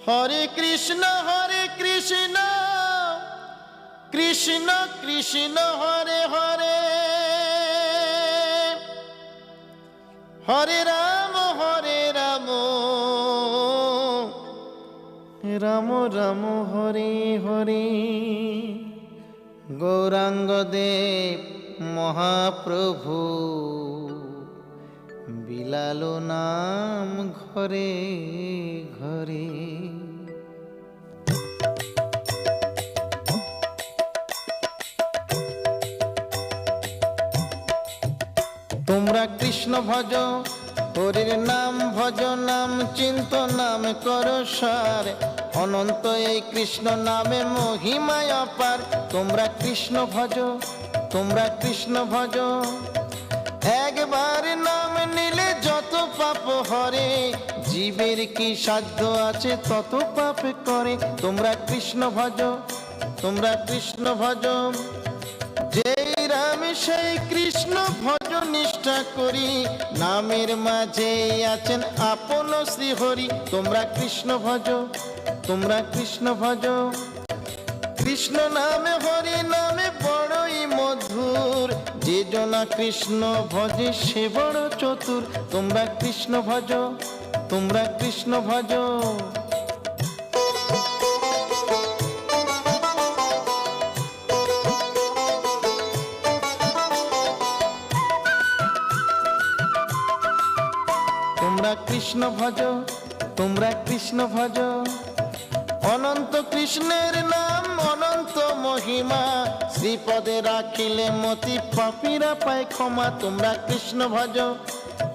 হরে কৃষ্ণ কৃষ্ণ কৃষ্ণ হরে হরে, হরে রাম রাম রাম হরে হরে। গৌরাঙ্গ দেব মহাপ্রভু বিলালো নাম ঘরে ঘরে। তোমরা কৃষ্ণ ভজ, হরির নাম ভজ, নাম চিন্ত নাম করো সার। অনন্ত এই কৃষ্ণ নামে মহিমায় অপার। তোমরা কৃষ্ণ ভজ, তোমরা কৃষ্ণ ভজ, একবার নাম নিলে যত পাপ হরে। জীবের কি সাধ্য আছে তত পাপ করে। তোমরা কৃষ্ণ ভজ, তোমরা কৃষ্ণ ভজ, যেই রাম সেই কৃষ্ণ ভজ নিষ্ঠা করি। নামের মাঝে আছেন আপন শ্রীহরি। তোমরা কৃষ্ণ ভজ, তোমরা কৃষ্ণ ভজ, কৃষ্ণ নামে হরি নামে বড়ই মধুর। যে জনা কৃষ্ণ ভজে সে বড় চতুর। তোমরা কৃষ্ণ ভজ, তোমরা কৃষ্ণ ভজ। তোমরা কৃষ্ণ ভজ, তোমরা কৃষ্ণ ভজ, অনন্ত কৃষ্ণের নাম অনন্ত মহিমা। শ্রীপদে রাখিলে মতি পাপীরা পায় ক্ষমা। তোমরা কৃষ্ণ ভজ,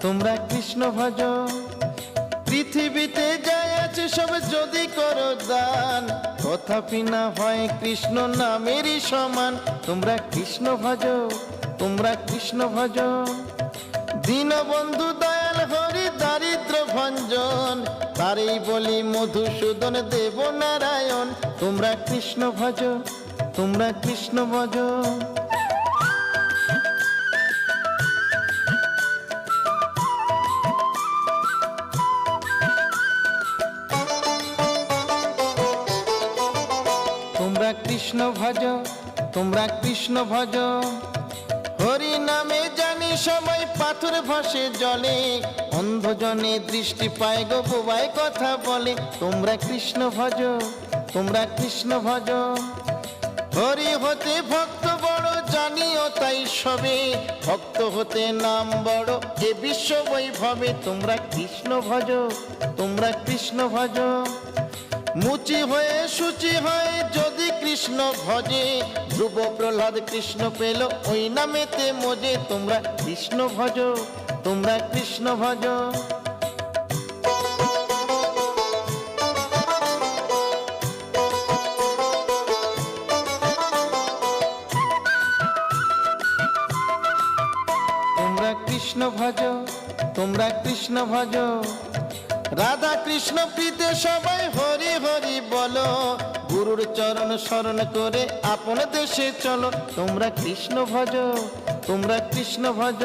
তোমরা কৃষ্ণ ভজ, পৃথিবীতে যাই আছে সব যদি করো দান, তথাপি না হয় কৃষ্ণ নামেরই সমান। তোমরা কৃষ্ণ ভজ, তোমরা কৃষ্ণ ভজ, দীনবন্ধু দয়াল হরি দারিদ্র ভঞ্জন। তারই বলি মধুসূদন দেব নারায়ণ। তোমরা কৃষ্ণ ভজ, তোমরা কৃষ্ণ ভজ। তোমরা কৃষ্ণ ভজ, তোমরা কৃষ্ণ ভজ, হরি নামে জানি সবাই পাথর ভাসে জলে। অন্ধজনে দৃষ্টি পায় গো বোবায় কথা বলে। তোমরা কৃষ্ণ ভজ, তোমরা কৃষ্ণ ভজ, হরি হতে ভক্ত বড় জানিও তাই সবে। ভক্ত হতে নাম বড় এ বিশ্ব বৈভবে। তোমরা কৃষ্ণ ভজ, তোমরা কৃষ্ণ ভজ, মুচি হয়ে সূচি হয় যদি কৃষ্ণ ভজে। ধ্রুব প্রহ্লাদ কৃষ্ণ পেল ওই নামেতে মজে। তোমরা কৃষ্ণ ভজ, তোমরা কৃষ্ণ ভজ। তোমরা কৃষ্ণ ভজ, তোমরা কৃষ্ণ ভজ, রাধা কৃষ্ণ প্রীতে সবাই হরি হরি বলো। গুরুর চরণ শরণ করে আপন দেশে চলো। তোমরা কৃষ্ণ ভজ, তোমরা কৃষ্ণ ভজ,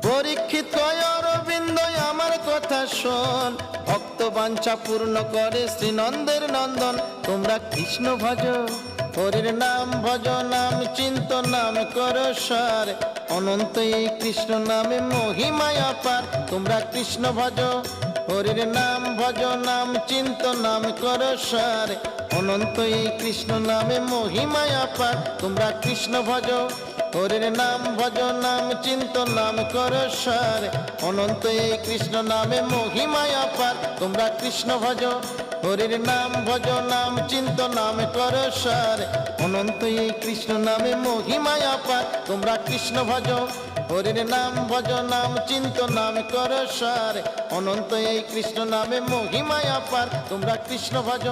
পরীক্ষিত কয় অরবিন্দ আমার কথা শোন। ভক্ত বাঞ্ছা পূর্ণ করে শ্রীনন্দের নন্দন। তোমরা কৃষ্ণ ভজ, হরির নাম ভজ, নাম চিন্ত নাম করো সার। অনন্ত এই কৃষ্ণ নামে মহিমায় অপার। তোমরা কৃষ্ণ ভজ, হরির নাম ভজ, নাম চিন্ত নাম করো সার। অনন্ত এই কৃষ্ণ নামে মহিমায় অপার। তোমরা কৃষ্ণ ভজ, হরির নাম ভজ, নাম চিন্ত নাম করো সার। অনন্ত এই কৃষ্ণ নামে মহিমায় অপার। তোমরা কৃষ্ণ ভজ, হরির নাম ভজ, নাম চিন্ত নাম করো সার। অনন্ত এই কৃষ্ণ নামে মহিমায় অপার। তোমরা কৃষ্ণ ভজ, হরির নাম ভজ, নাম চিন্ত নাম করো সার। অনন্ত এই কৃষ্ণ নামে মহিমায় অপার। তোমরা কৃষ্ণ ভজ,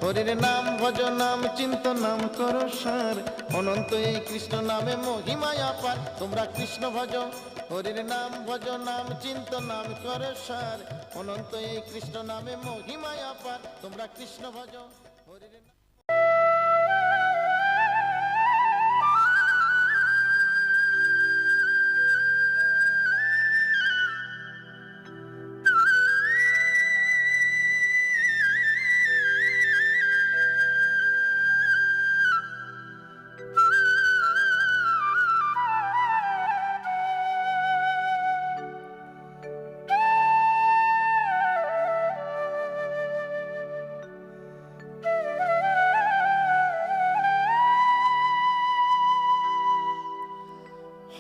হরির নাম ভজ, নাম চিন্ত নাম করো সার। অনন্ত এই কৃষ্ণ নামে মহিমায় অপার। তোমরা কৃষ্ণ ভজ, হরির নাম ভজ, নাম চিন্ত নাম করো সার। অনন্ত এই কৃষ্ণ নামে মহিমায় অপার। তোমরা কৃষ্ণ ভজ, হরির নাম।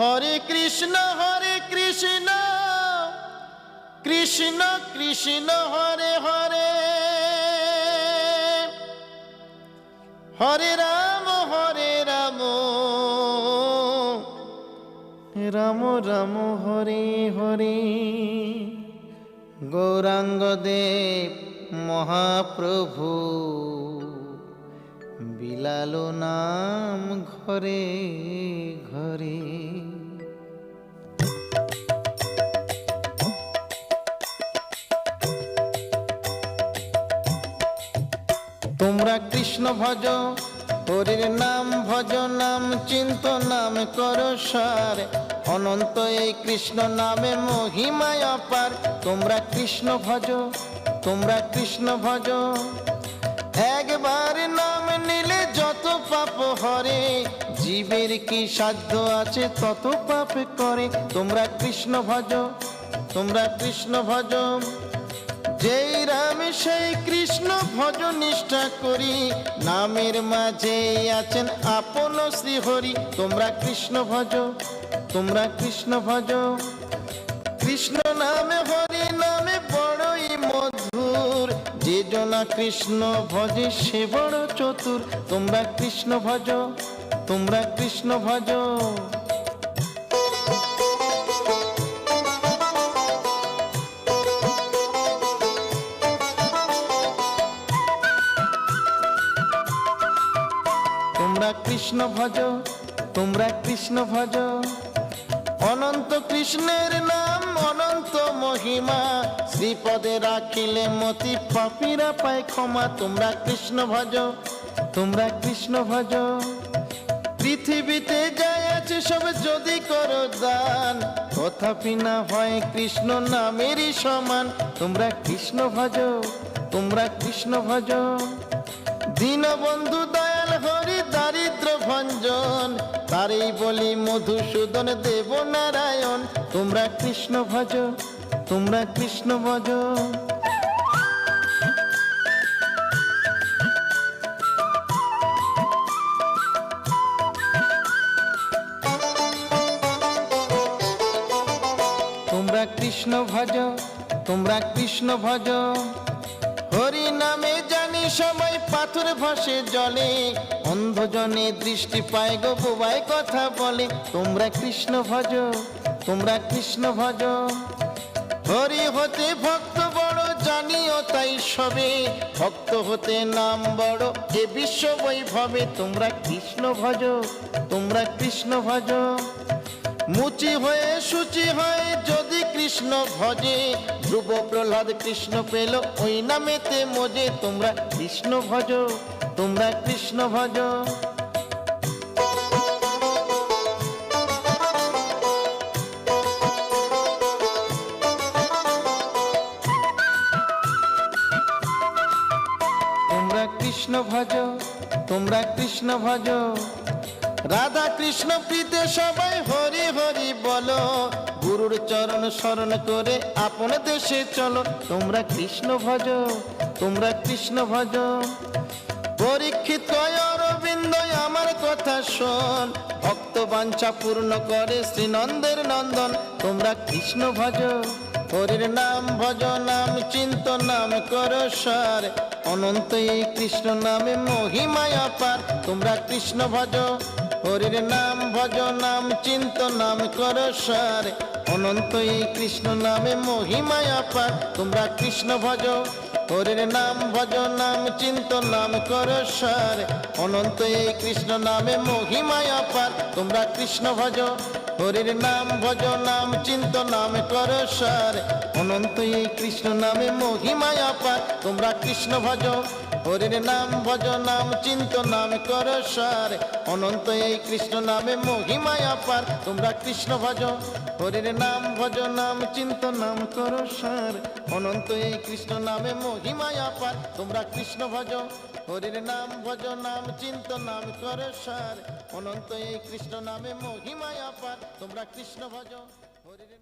হরে কৃষ্ণ কৃষ্ণ কৃষ্ণ হরে হরে, হরে রাম রাম রাম হরে হরে। গৌরাঙ্গ দেব মহাপ্রভু বিলালো নাম ঘরে ঘরে। তোমরা কৃষ্ণ ভজ, হরির নাম ভজ, নাম চিন্ত নাম করো সার। অনন্ত এই কৃষ্ণ নামে মহিমায় অপার। তোমরা কৃষ্ণ ভজ, তোমরা কৃষ্ণ ভজ, একবার নাম নিলে যত পাপ হরে। জীবের কি সাধ্য আছে তত পাপ করে। তোমরা কৃষ্ণ ভজ, তোমরা কৃষ্ণ ভজ, যেই রাম সেই কৃষ্ণ ভজ নিষ্ঠা করি। নামের মাঝে আছেন আপন শ্রী হরি। তোমরা কৃষ্ণ ভজ, তোমরা কৃষ্ণ ভজ, কৃষ্ণ নামে হরি নামে বড়ই মধুর। যে জনা কৃষ্ণ ভজে সে বড় চতুর। তোমরা কৃষ্ণ ভজ, তোমরা কৃষ্ণ ভজ। তোমরা কৃষ্ণ ভজ, তোমরা কৃষ্ণ ভজ, অনন্ত কৃষ্ণের নাম অনন্ত মহিমা। শ্রীপদে রাখিলে মতি পাপীরা পায় ক্ষমা। তোমরা কৃষ্ণ ভজ, তোমরা কৃষ্ণ ভজ, পৃথিবীতে যাই আছে সব যদি করো দান, তথাপি না হয় কৃষ্ণ নামেরই সমান। তোমরা কৃষ্ণ ভজ, তোমরা কৃষ্ণ ভজ, দীনবন্ধু দয়াল হরি দারিদ্র ভঞ্জন। তারই বলি মধুসূদন দেব নারায়ণ। তোমরা কৃষ্ণ ভজ, তোমরা কৃষ্ণ ভজ। তোমরা কৃষ্ণ ভজ, তোমরা কৃষ্ণ ভজ, হরি নামে জানি সময় পাথর ভাসে জলে। অন্ধজনে দৃষ্টি পায় গো বোবায় কথা বলে। তোমরা কৃষ্ণ ভজ, তোমরা কৃষ্ণ ভজ, হরি হতে ভক্ত বড় জানিও তাই সবে। ভক্ত হতে নাম বড় এ বিশ্ব বৈভবে। তোমরা কৃষ্ণ ভজ, তোমরা কৃষ্ণ ভজ, মুচি হয়ে সূচি হয় যদি কৃষ্ণ ভজে। ধ্রুব প্রহ্লাদ কৃষ্ণ পেল ওই নামেতে মজে। তোমরা কৃষ্ণ ভজ, তোমরা কৃষ্ণ ভজ। তোমরা কৃষ্ণ ভজ, তোমরা কৃষ্ণ ভজ, রাধা কৃষ্ণ প্রীতে সবাই হরি হরি বলো। গুরুর চরণ শরণ করে আপন দেশে চলো। তোমরা কৃষ্ণ ভজ, তোমরা কৃষ্ণ ভজ, পরীক্ষিত কয় অরবিন্দ আমার কথা শোন। ভক্ত বাঞ্ছা পূর্ণ করে শ্রীনন্দের নন্দন। তোমরা কৃষ্ণ ভজ, হরির নাম ভজ, নাম চিন্ত নাম করো সার। অনন্ত এই কৃষ্ণ নামে মহিমায় অপার। তোমরা কৃষ্ণ ভজ, হরির নাম ভজ, নাম চিন্ত নাম করো সার। অনন্ত এই কৃষ্ণ নামে মহিমায় অপার। তোমরা কৃষ্ণ ভজ, হরির নাম ভজ, নাম চিন্ত নাম করো সার। অনন্ত এই কৃষ্ণ নামে মহিমায় অপার। তোমরা কৃষ্ণ ভজ, হরির নাম ভজ, নাম চিন্ত নাম করো সার। অনন্ত এই কৃষ্ণ নামে মহিমায় অপার। তোমরা কৃষ্ণ ভজ, হরির নাম ভজ, নাম চিন্ত নাম করো সার। অনন্ত এই কৃষ্ণ নামে মহিমায় অপার। তোমরা কৃষ্ণ ভজ, হরির নাম ভজ, নাম চিন্ত নাম করো সার। অনন্ত এই কৃষ্ণ নামে মহিমায় অপার। তোমরা কৃষ্ণ ভজ, হরির নাম ভজ, নাম চিন্ত নাম করো সার। অনন্ত এই কৃষ্ণ নামে মহিমায় অপার। তোমরা কৃষ্ণ ভজ, হরির